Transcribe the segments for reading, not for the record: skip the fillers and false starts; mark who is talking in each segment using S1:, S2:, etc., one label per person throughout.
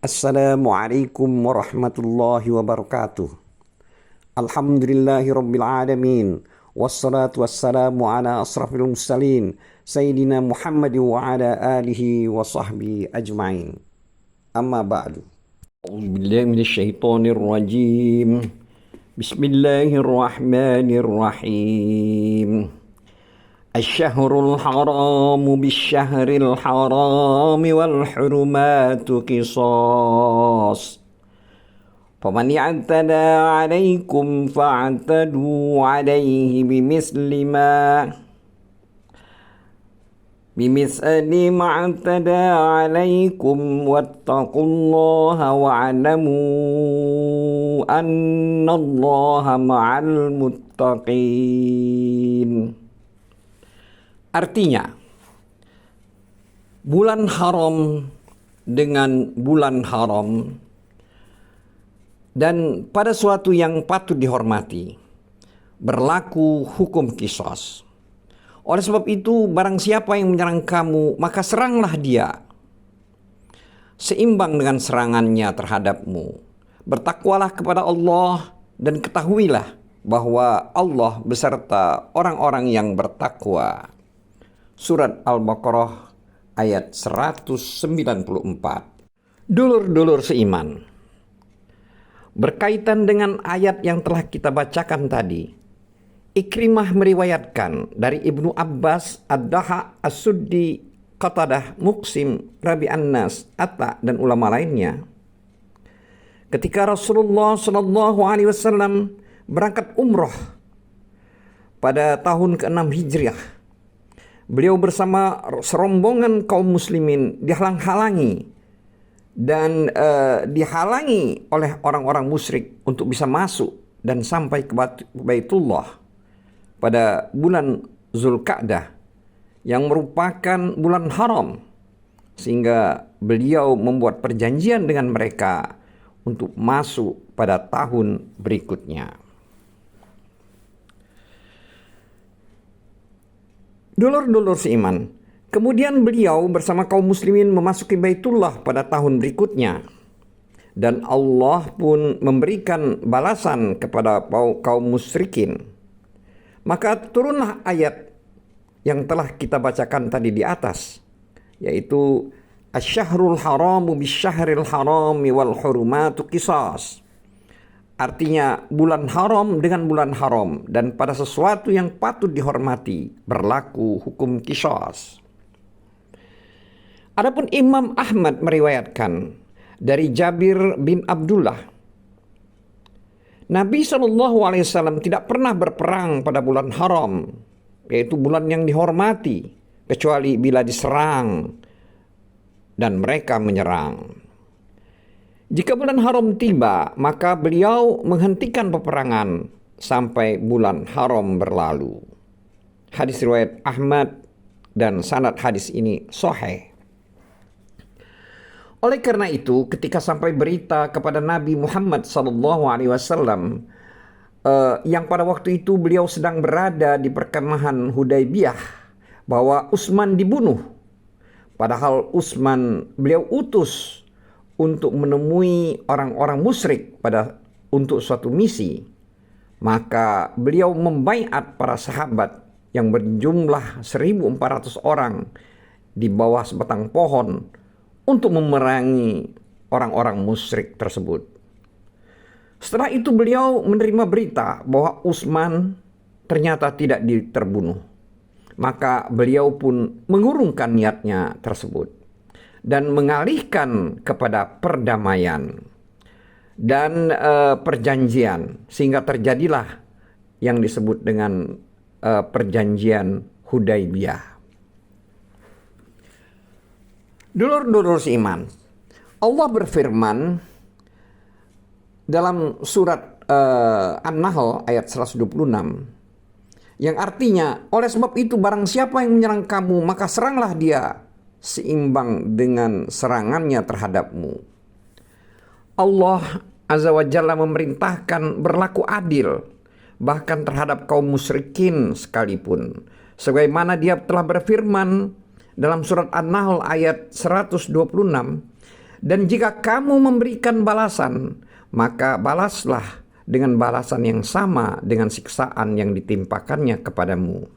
S1: Assalamualaikum warahmatullahi wabarakatuh. Alhamdulillahi rabbil alamin. Wassalatu wassalamu ala asrafil mursalin Sayyidina Muhammad wa ala alihi wa sahbihi ajma'in. Amma ba'du. A'udzubillahi minasyaitonir rajim. Bismillahirrahmanirrahim. Asyhurul haram bisyahril haram wal hurumatu qisas. Faman i'tada 'alaikum fa'tadu 'alaihi bimithli ma i'tada 'alaikum wattaqullaha wa'lamu annallaha ma'al muttaqin. Artinya, bulan haram dengan bulan haram dan pada suatu yang patut dihormati, berlaku hukum qisas. Oleh sebab itu, barang siapa yang menyerang kamu, maka seranglah dia, seimbang dengan serangannya terhadapmu. Bertakwalah kepada Allah dan ketahuilah bahwa Allah beserta orang-orang yang bertakwa. Surat Al-Baqarah ayat 194. Dulur-dulur seiman, berkaitan dengan ayat yang telah kita bacakan tadi, Ikrimah meriwayatkan dari Ibnu Abbas, Ad-Daha, As-Suddi, Qatadah, Muqsim, Rabi An-Nas, Atta, dan ulama lainnya, ketika Rasulullah SAW berangkat umroh pada tahun ke-6 Hijriah, beliau bersama serombongan kaum muslimin dihalang-halangi dan dihalangi oleh orang-orang musyrik untuk bisa masuk dan sampai ke Baitullah pada bulan Zulqa'dah yang merupakan bulan haram, sehingga beliau membuat perjanjian dengan mereka untuk masuk pada tahun berikutnya. Dulur-dulur seiman, kemudian beliau bersama kaum muslimin memasuki Baitullah pada tahun berikutnya. Dan Allah pun memberikan balasan kepada kaum musyrikin. Maka turunlah ayat yang telah kita bacakan tadi di atas, yaitu Asy-syahrul haramu bisyahril harami wal hurumatu qisas. Artinya, bulan haram dengan bulan haram, dan pada sesuatu yang patut dihormati berlaku hukum qisas. Adapun Imam Ahmad meriwayatkan dari Jabir bin Abdullah, Nabi SAW tidak pernah berperang pada bulan haram, yaitu bulan yang dihormati, kecuali bila diserang dan mereka menyerang. Jika bulan haram tiba, maka beliau menghentikan peperangan sampai bulan haram berlalu. Hadis riwayat Ahmad dan sanad hadis ini sahih. Oleh karena itu, ketika sampai berita kepada Nabi Muhammad SAW yang pada waktu itu beliau sedang berada di perkemahan Hudaybiyah bahwa Utsman dibunuh, padahal Utsman beliau utus untuk menemui orang-orang musyrik untuk suatu misi, maka beliau membaiat para sahabat yang berjumlah 1.400 orang di bawah sebatang pohon untuk memerangi orang-orang musyrik tersebut. Setelah itu beliau menerima berita bahwa Utsman ternyata tidak terbunuh, maka beliau pun mengurungkan niatnya tersebut dan mengalihkan kepada perdamaian dan perjanjian, sehingga terjadilah yang disebut dengan perjanjian Hudaybiyah. Dulur-dulur seiman, Allah berfirman dalam surat An-Nahl ayat 126, yang artinya, oleh sebab itu barang siapa yang menyerang kamu, maka seranglah dia seimbang dengan serangannya terhadapmu. Allah Azza wa Jalla memerintahkan berlaku adil bahkan terhadap kaum musyrikin sekalipun, sebagaimana Dia telah berfirman dalam surat An-Nahl ayat 126, Dan jika kamu memberikan balasan, maka balaslah dengan balasan yang sama dengan siksaan yang ditimpakannya kepadamu.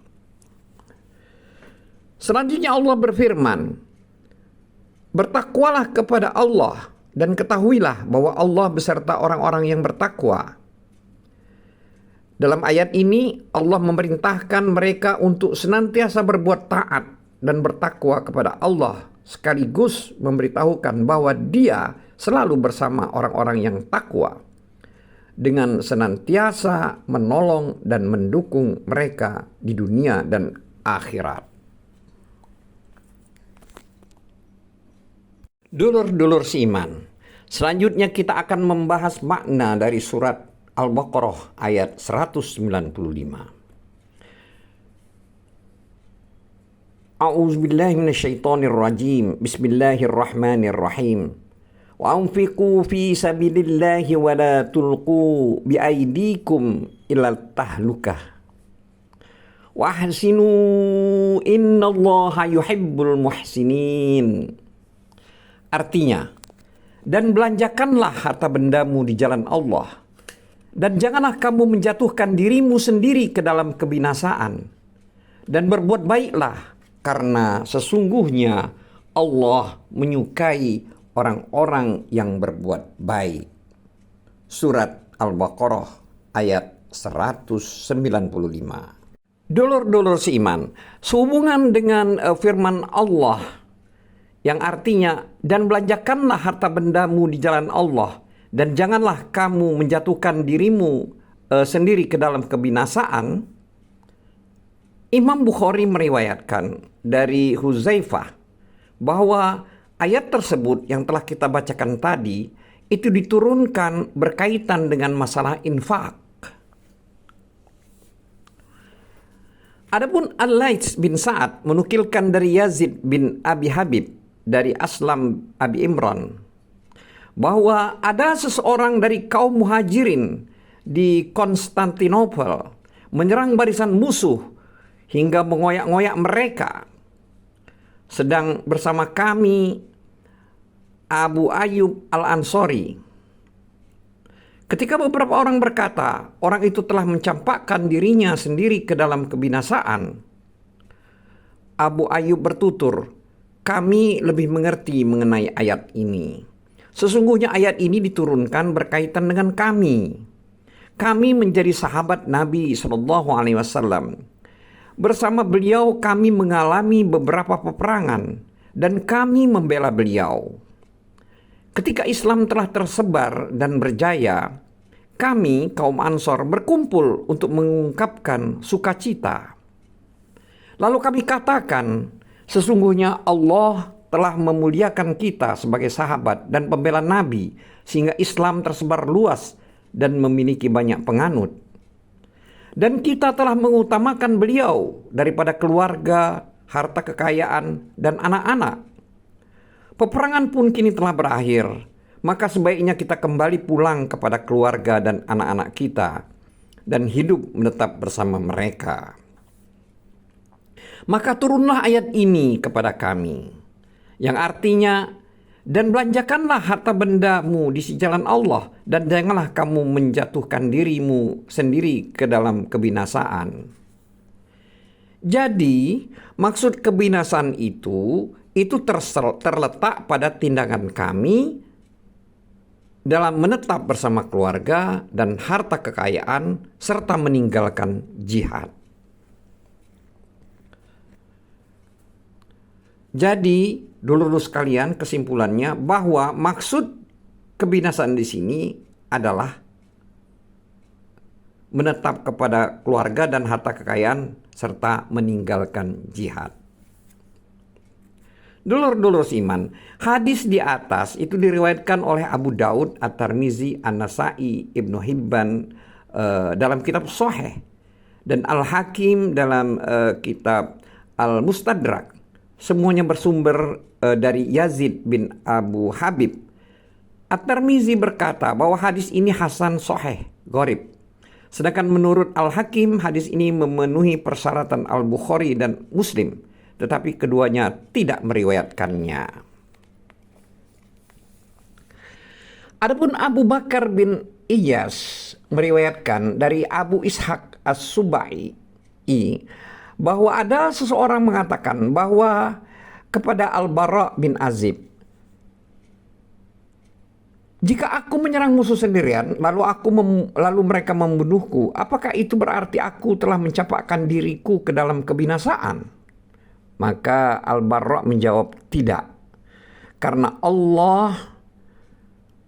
S1: Selanjutnya Allah berfirman, bertakwalah kepada Allah dan ketahuilah bahwa Allah beserta orang-orang yang bertakwa. Dalam ayat ini Allah memerintahkan mereka untuk senantiasa berbuat taat dan bertakwa kepada Allah, sekaligus memberitahukan bahwa Dia selalu bersama orang-orang yang takwa dengan senantiasa menolong dan mendukung mereka di dunia dan akhirat. Dulur-dulur seiman, selanjutnya kita akan membahas makna dari surat Al-Baqarah ayat 195. A'udzubillahi minasyaitonirrajim. Bismillahirrahmanirrahim. Wa anfiqu fi sabilillahi wa la tulqu bi aydikum ilal tahlukah. Wa ahsinu innallaha yuhibbul muhsinin. Artinya, dan belanjakanlah harta bendamu di jalan Allah, dan janganlah kamu menjatuhkan dirimu sendiri ke dalam kebinasaan, dan berbuat baiklah, karena sesungguhnya Allah menyukai orang-orang yang berbuat baik. Surat Al-Baqarah ayat 195. Dulur-dulur seiman, sehubungan dengan firman Allah yang artinya, dan belanjakanlah harta bendamu di jalan Allah, dan janganlah kamu menjatuhkan dirimu sendiri ke dalam kebinasaan. Imam Bukhari meriwayatkan dari Huzaifah bahwa ayat tersebut yang telah kita bacakan tadi itu diturunkan berkaitan dengan masalah infak. Adapun Al-Laits bin Sa'ad menukilkan dari Yazid bin Abi Habib dari Aslam Abi Imran bahwa ada seseorang dari kaum muhajirin di Konstantinopel menyerang barisan musuh hingga mengoyak-ngoyak mereka. Sedang bersama kami Abu Ayyub Al-Ansori. Ketika beberapa orang berkata, orang itu telah mencampakkan dirinya sendiri ke dalam kebinasaan, Abu Ayyub bertutur, kami lebih mengerti mengenai ayat ini. Sesungguhnya ayat ini diturunkan berkaitan dengan kami. Kami menjadi sahabat Nabi SAW. Bersama beliau kami mengalami beberapa peperangan dan kami membela beliau. Ketika Islam telah tersebar dan berjaya, kami kaum Ansor berkumpul untuk mengungkapkan sukacita. Lalu kami katakan, sesungguhnya Allah telah memuliakan kita sebagai sahabat dan pembela Nabi sehingga Islam tersebar luas dan memiliki banyak penganut. Dan kita telah mengutamakan beliau daripada keluarga, harta kekayaan, dan anak-anak. Peperangan pun kini telah berakhir, maka sebaiknya kita kembali pulang kepada keluarga dan anak-anak kita dan hidup menetap bersama mereka. Maka turunlah ayat ini kepada kami, yang artinya, dan belanjakanlah harta bendamu di jalan Allah, dan janganlah kamu menjatuhkan dirimu sendiri ke dalam kebinasaan. Jadi, maksud kebinasaan itu terletak pada tindakan kami dalam menetap bersama keluarga dan harta kekayaan, serta meninggalkan jihad. Jadi, dulur-dulur sekalian, kesimpulannya bahwa maksud kebinasaan di sini adalah menetap kepada keluarga dan harta kekayaan serta meninggalkan jihad. Dulur-dulur seiman, hadis di atas itu diriwayatkan oleh Abu Daud, At-Tirmizi, An-Nasa'i, Ibnu Hibban dalam kitab Sahih, dan Al-Hakim dalam kitab Al-Mustadrak. Semuanya bersumber dari Yazid bin Abu Habib. At-Tirmizi berkata bahwa hadis ini hasan sahih, gharib. Sedangkan menurut Al-Hakim, hadis ini memenuhi persyaratan Al-Bukhari dan Muslim, tetapi keduanya tidak meriwayatkannya. Adapun Abu Bakar bin Iyas meriwayatkan dari Abu Ishaq As-Subai bahwa ada seseorang mengatakan bahwa kepada Al-Bara bin Azib, jika aku menyerang musuh sendirian, lalu mereka membunuhku, apakah itu berarti aku telah mencampakkan diriku ke dalam kebinasaan? Maka Al-Bara menjawab, tidak. Karena Allah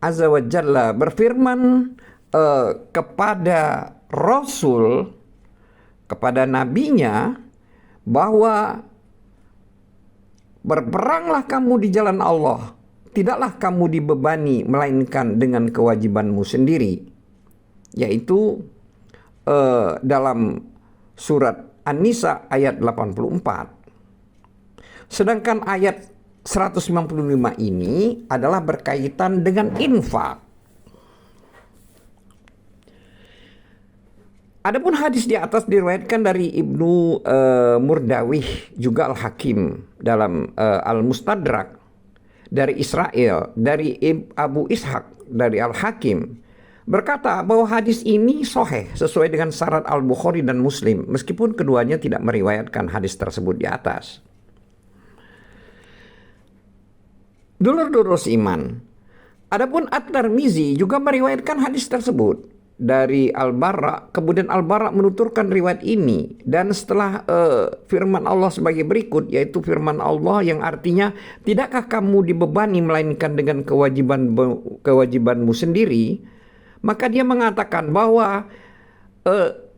S1: Azza wa Jalla berfirman kepada Rasul, kepada nabinya, bahwa berperanglah kamu di jalan Allah, tidaklah kamu dibebani melainkan dengan kewajibanmu sendiri, yaitu dalam surat An-Nisa ayat 84. Sedangkan ayat 195 ini adalah berkaitan dengan infak. Adapun hadis di atas diriwayatkan dari Ibnu Murdawih juga Al-Hakim dalam Al-Mustadrak, dari Israel, dari Abu Ishaq, dari Al-Hakim, berkata bahwa hadis ini sahih sesuai dengan syarat Al-Bukhari dan Muslim, meskipun keduanya tidak meriwayatkan hadis tersebut di atas. Dulur-dulur seiman, adapun At-Tirmizi juga meriwayatkan hadis tersebut dari Al-Bara, kemudian Al-Bara menuturkan riwayat ini, dan setelah firman Allah sebagai berikut, yaitu firman Allah yang artinya, tidakkah kamu dibebani melainkan dengan kewajibanmu sendiri, maka dia mengatakan bahwa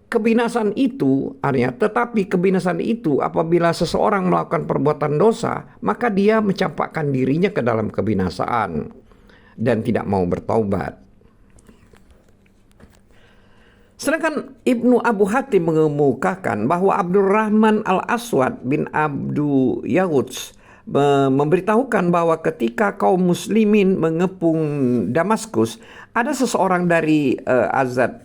S1: kebinasan itu, artinya tetapi kebinasan itu apabila seseorang melakukan perbuatan dosa, maka dia mencampakkan dirinya ke dalam kebinasaan dan tidak mau bertaubat. Sedangkan Ibnu Abu Hatim mengemukakan bahwa Abdurrahman Al-Aswad bin Abdu Yaguts memberitahukan bahwa ketika kaum muslimin mengepung Damaskus, ada seseorang dari Azad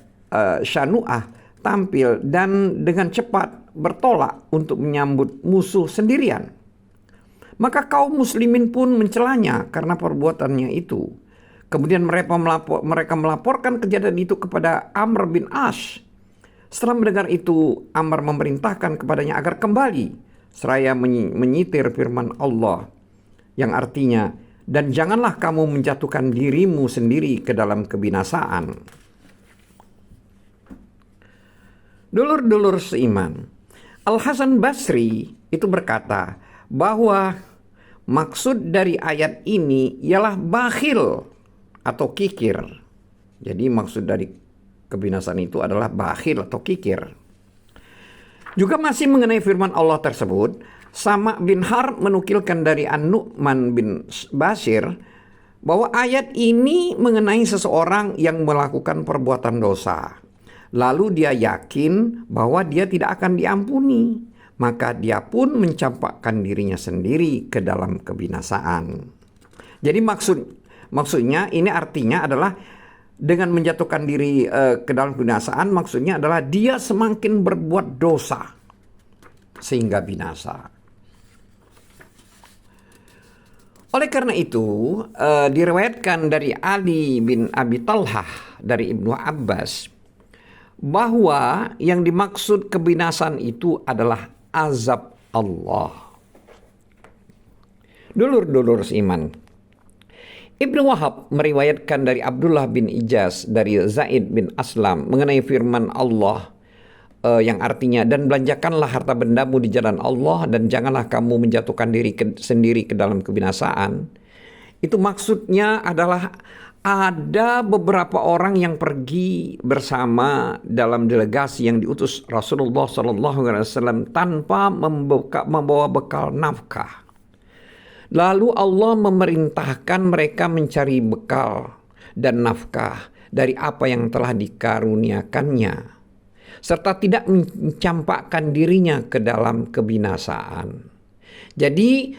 S1: Syanu'ah tampil dan dengan cepat bertolak untuk menyambut musuh sendirian. Maka kaum muslimin pun mencelanya karena perbuatannya itu. Kemudian mereka melaporkan kejadian itu kepada Amr bin As. Setelah mendengar itu, Amr memerintahkan kepadanya agar kembali, seraya menyitir firman Allah yang artinya, dan janganlah kamu menjatuhkan dirimu sendiri ke dalam kebinasaan. Dulur-dulur seiman, Al-Hasan Basri itu berkata bahwa maksud dari ayat ini ialah bakhil atau kikir. Jadi maksud dari kebinasaan itu adalah bakhil atau kikir. Juga masih mengenai firman Allah tersebut, Sama' bin Harb menukilkan dari An-Nu'man bin Bashir bahwa ayat ini mengenai seseorang yang melakukan perbuatan dosa. Lalu dia yakin bahwa dia tidak akan diampuni, maka dia pun mencampakkan dirinya sendiri ke dalam kebinasaan. Jadi maksudnya ini artinya adalah dengan menjatuhkan diri ke dalam kebinasaan, maksudnya adalah dia semakin berbuat dosa sehingga binasa. Oleh karena itu, diriwayatkan dari Ali bin Abi Talhah dari Ibnu Abbas bahwa yang dimaksud kebinasan itu adalah azab Allah. Dulur-dulur seiman, Ibnu Wahab meriwayatkan dari Abdullah bin Ijaz dari Zaid bin Aslam mengenai firman Allah yang artinya, dan belanjakanlah harta bendamu di jalan Allah dan janganlah kamu menjatuhkan diri sendiri ke dalam kebinasaan. Itu maksudnya adalah ada beberapa orang yang pergi bersama dalam delegasi yang diutus Rasulullah SAW tanpa membawa bekal nafkah. Lalu Allah memerintahkan mereka mencari bekal dan nafkah dari apa yang telah dikaruniakannya, serta tidak mencampakkan dirinya ke dalam kebinasaan. Jadi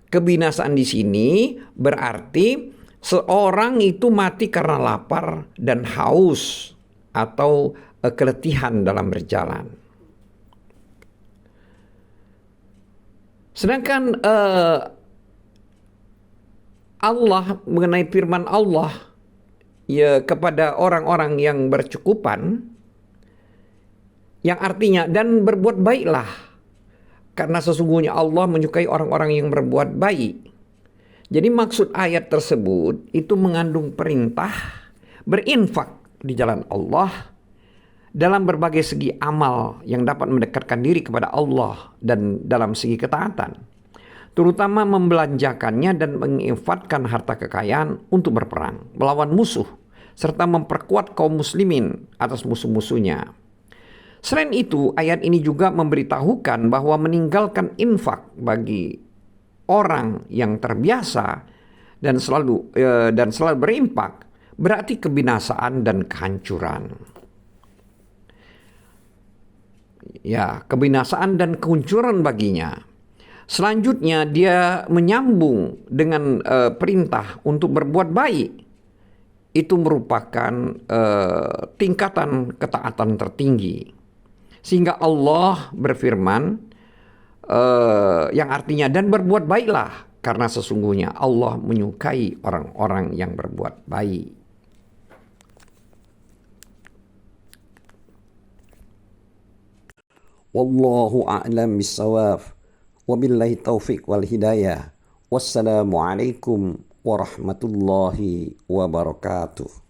S1: kebinasaan di sini berarti seorang itu mati karena lapar dan haus atau keletihan dalam berjalan. Sedangkan Allah mengenai firman Allah ya kepada orang-orang yang bercukupan, yang artinya dan berbuat baiklah, karena sesungguhnya Allah menyukai orang-orang yang berbuat baik. Jadi maksud ayat tersebut itu mengandung perintah berinfak di jalan Allah dalam berbagai segi amal yang dapat mendekatkan diri kepada Allah dan dalam segi ketaatan, terutama membelanjakannya dan menginfakkan harta kekayaan untuk berperang melawan musuh serta memperkuat kaum muslimin atas musuh-musuhnya. Selain itu, ayat ini juga memberitahukan bahwa meninggalkan infak bagi orang yang terbiasa dan selalu berinfak berarti kebinasaan dan kehancuran. Ya, kebinasaan dan kehancuran baginya. Selanjutnya dia menyambung dengan perintah untuk berbuat baik. Itu merupakan tingkatan ketaatan tertinggi. Sehingga Allah berfirman yang artinya dan berbuat baiklah, karena sesungguhnya Allah menyukai orang-orang yang berbuat baik.
S2: Wallahu a'lam bissawab. Wabillahi taufiq wal hidayah. Wassalamualaikum warahmatullahi wabarakatuh.